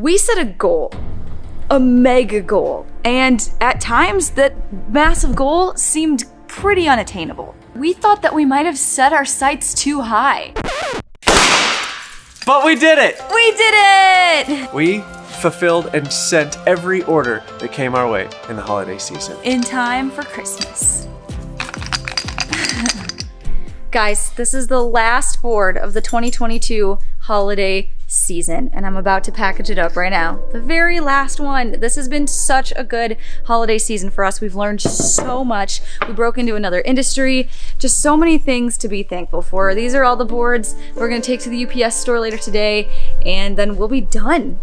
We set a goal, a mega goal, and at times that massive goal seemed pretty unattainable. We thought that we might have set our sights too high. But we did it! We did it! We fulfilled and sent every order that came our way in the holiday season. In time for Christmas. Guys, this is the last board of the 2022 holiday season, and I'm about to package it up right now. The very last one. This has been such a good holiday season for us. We've learned so much. We broke into another industry. Just so many things to be thankful for. These are all the boards we're gonna take to the UPS store later today, and then we'll be done.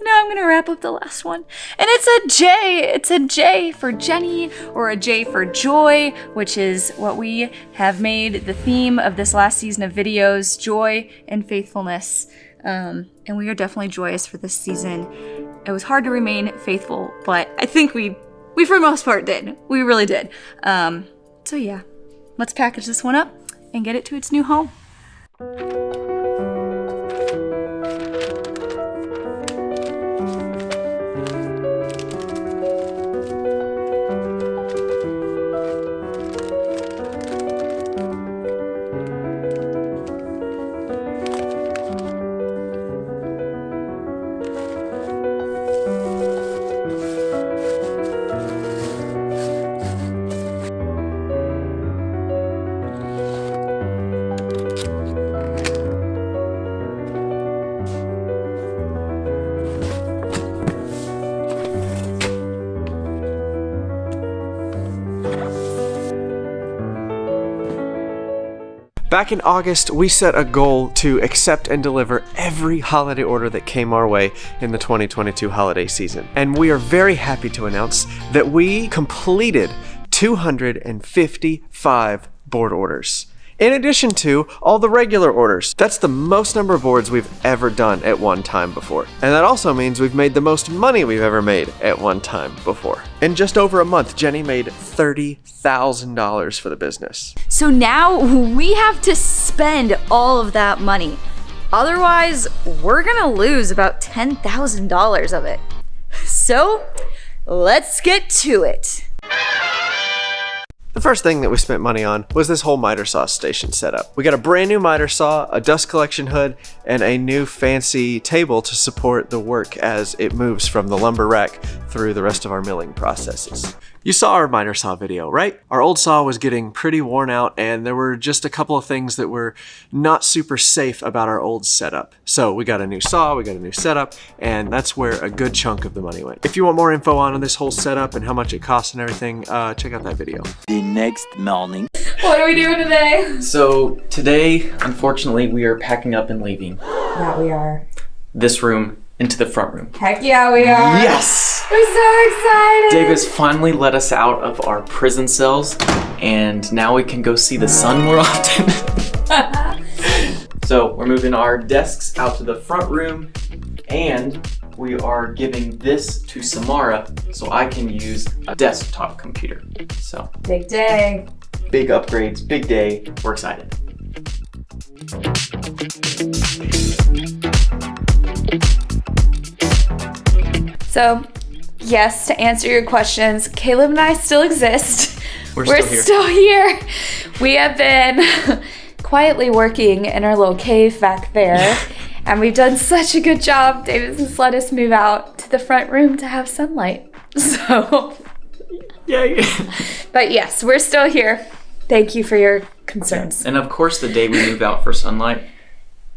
Now I'm gonna wrap up the last one. And it's a J. It's a J for Jenny, or a J for joy, which is what we have made the theme of this last season of videos, joy and faithfulness. And we are definitely joyous for this season. It was hard to remain faithful, but I think we for the most part did. We really did. So yeah, let's package this one up and get it to its new home. Back in August, we set a goal to accept and deliver every holiday order that came our way in the 2022 holiday season. And we are very happy to announce that we completed 255 board orders. In addition to all the regular orders. That's the most number of boards we've ever done at one time before. And that also means we've made the most money we've ever made at one time before. In just over a month, Jenny made $30,000 for the business. So now we have to spend all of that money. Otherwise, we're gonna lose about $10,000 of it. So let's get to it. The first thing that we spent money on was this whole miter saw station setup. We got a brand new miter saw, a dust collection hood, and a new fancy table to support the work as it moves from the lumber rack through the rest of our milling processes. You saw our miter saw video, right? Our old saw was getting pretty worn out, and there were just a couple of things that were not super safe about our old setup. So we got a new saw, we got a new setup, and that's where a good chunk of the money went. If you want more info on this whole setup and how much it costs and everything, check out that video. The next morning. What are we doing today? So today, unfortunately, we are packing up and leaving Yeah, we are. this room into the front room. Heck yeah, we are. Yes! We're so excited. Dave has finally let us out of our prison cells, and now we can go see the sun more often. So we're moving our desks out to the front room, and we are giving this to Samara so I can use a desktop computer. So Big day. big upgrades, big day. We're excited. So, yes, to answer your questions, Caleb and I still exist. We're still here. We have been quietly working in our little cave back there, and we've done such a good job. David has let us move out to the front room to have sunlight. So, Yay! but yes, we're still here. Thank you for your concerns. And of course, the day we move out for sunlight,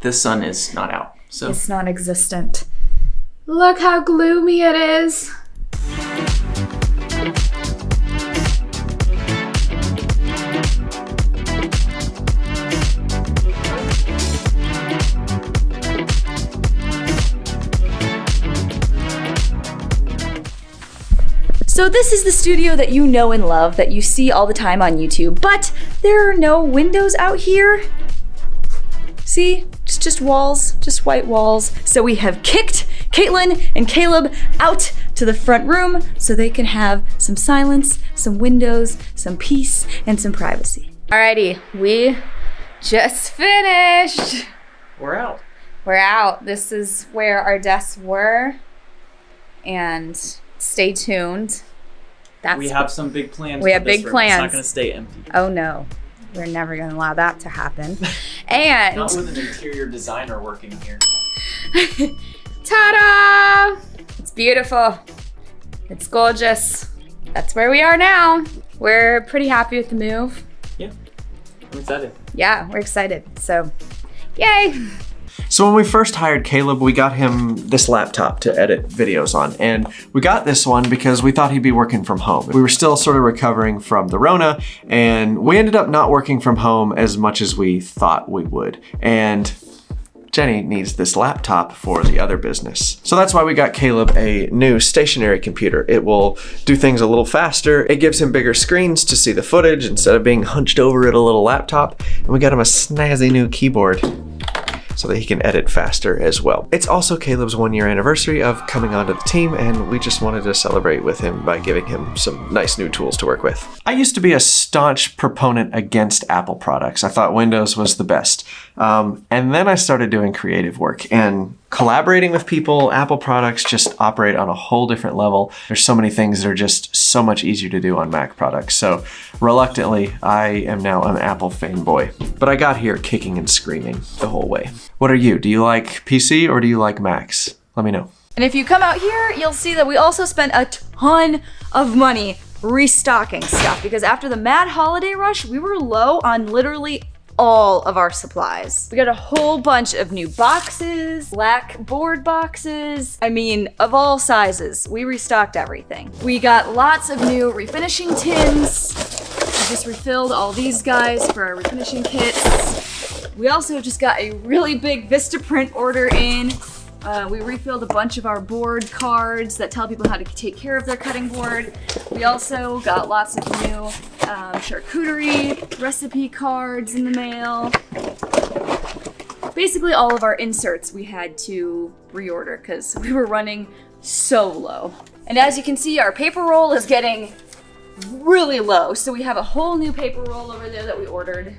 the sun is not out. So It's non-existent. Look how gloomy it is. So this is the studio that you know and love, that you see all the time on YouTube, but there are no windows out here. See, it's just walls, just white walls. So we have kicked Caitlin and Caleb out to the front room so they can have some silence, some windows, some peace, and some privacy. Alrighty, we just finished. we're out. we're out. This is where our desks were. And stay tuned. We have some big plans. We have big plans. It's not going to stay empty. Oh no, we're never going to allow that to happen. And not with an interior designer working here. Ta-da! It's beautiful. It's gorgeous. That's where we are now. We're pretty happy with the move. Yeah, I'm excited. Yeah, we're excited. So, yay! So when we first hired Caleb, we got him this laptop to edit videos on. And we got this one because we thought he'd be working from home. We were still sort of recovering from the Rona, and we ended up not working from home as much as we thought we would. And Jenny needs this laptop for the other business. So that's why we got Caleb a new stationary computer. It will do things a little faster. It gives him bigger screens to see the footage instead of being hunched over at a little laptop. And we got him a snazzy new keyboard so that he can edit faster as well. It's also Caleb's 1-year anniversary of coming onto the team, and we just wanted to celebrate with him by giving him some nice new tools to work with. I used to be a staunch proponent against Apple products. I thought Windows was the best. And then I started doing creative work and collaborating with people. Apple products just operate on a whole different level. There's so many things that are just so much easier to do on Mac products. So reluctantly, I am now an Apple fanboy. But I got here kicking and screaming the whole way. What are you? Do you like PC or do you like Macs? Let me know. And if you come out here, you'll see that we also spent a ton of money restocking stuff because after the mad holiday rush, we were low on literally all of our supplies. We got a whole bunch of new boxes, black board boxes. I mean, of all sizes, we restocked everything. We got lots of new refinishing tins. We just refilled all these guys for our refinishing kits. We also just got a really big Vistaprint order in. We refilled a bunch of our board cards that tell people how to take care of their cutting board. We also got lots of new charcuterie recipe cards in the mail. Basically all of our inserts we had to reorder because we were running so low. And as you can see, our paper roll is getting really low. So we have a whole new paper roll over there that we ordered.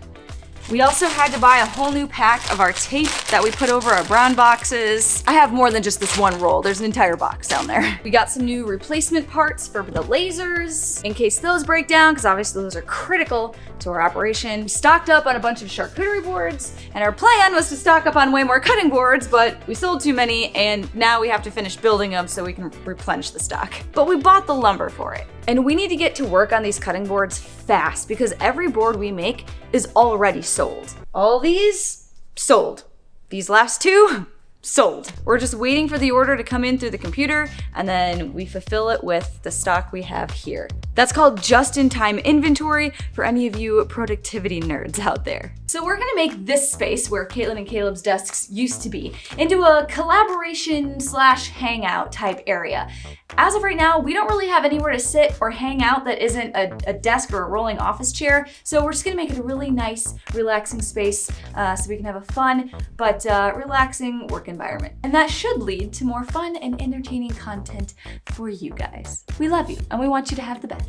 We also had to buy a whole new pack of our tape that we put over our brown boxes. I have more than just this one roll. There's an entire box down there. We got some new replacement parts for the lasers in case those break down, because obviously those are critical to our operation. We stocked up on a bunch of charcuterie boards, and our plan was to stock up on way more cutting boards, but we sold too many, and now we have to finish building them so we can replenish the stock. But we bought the lumber for it. And we need to get to work on these cutting boards fast because every board we make is already sold. All these, sold. These last two, sold. We're just waiting for the order to come in through the computer and then we fulfill it with the stock we have here. That's called just-in-time inventory for any of you productivity nerds out there. So we're gonna make this space where Caitlin and Caleb's desks used to be into a collaboration / hangout type area. As of right now, we don't really have anywhere to sit or hang out that isn't a desk or a rolling office chair. So we're just gonna make it a really nice, relaxing space so we can have a fun but relaxing work environment. And that should lead to more fun and entertaining content for you guys. We love you and we want you to have the best.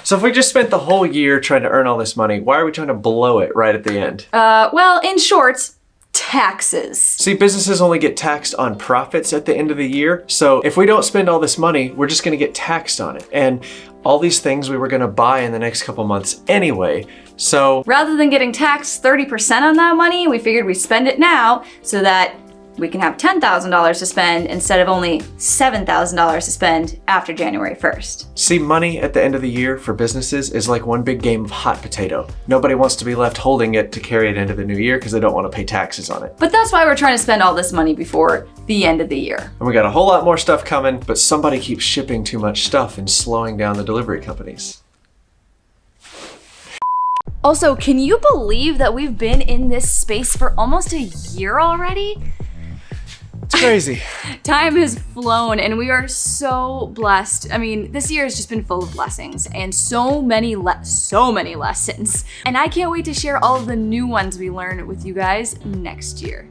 So if we just spent the whole year trying to earn all this money, why are we trying to blow it right at the end? Well, in short, taxes. See, businesses only get taxed on profits at the end of the year. So if we don't spend all this money, we're just gonna get taxed on it. And all these things we were gonna buy in the next couple months anyway. So rather than getting taxed 30% on that money, we figured we'd spend it now so that we can have $10,000 to spend instead of only $7,000 to spend after January 1st. See, money at the end of the year for businesses is like one big game of hot potato. Nobody wants to be left holding it to carry it into the new year because they don't want to pay taxes on it. But that's why we're trying to spend all this money before the end of the year. And we got a whole lot more stuff coming, but somebody keeps shipping too much stuff and slowing down the delivery companies. Also, can you believe that we've been in this space for almost a year already? It's Crazy. Time has flown and we are so blessed. I mean, this year has just been full of blessings and so many lessons. And I can't wait to share all of the new ones we learn with you guys next year.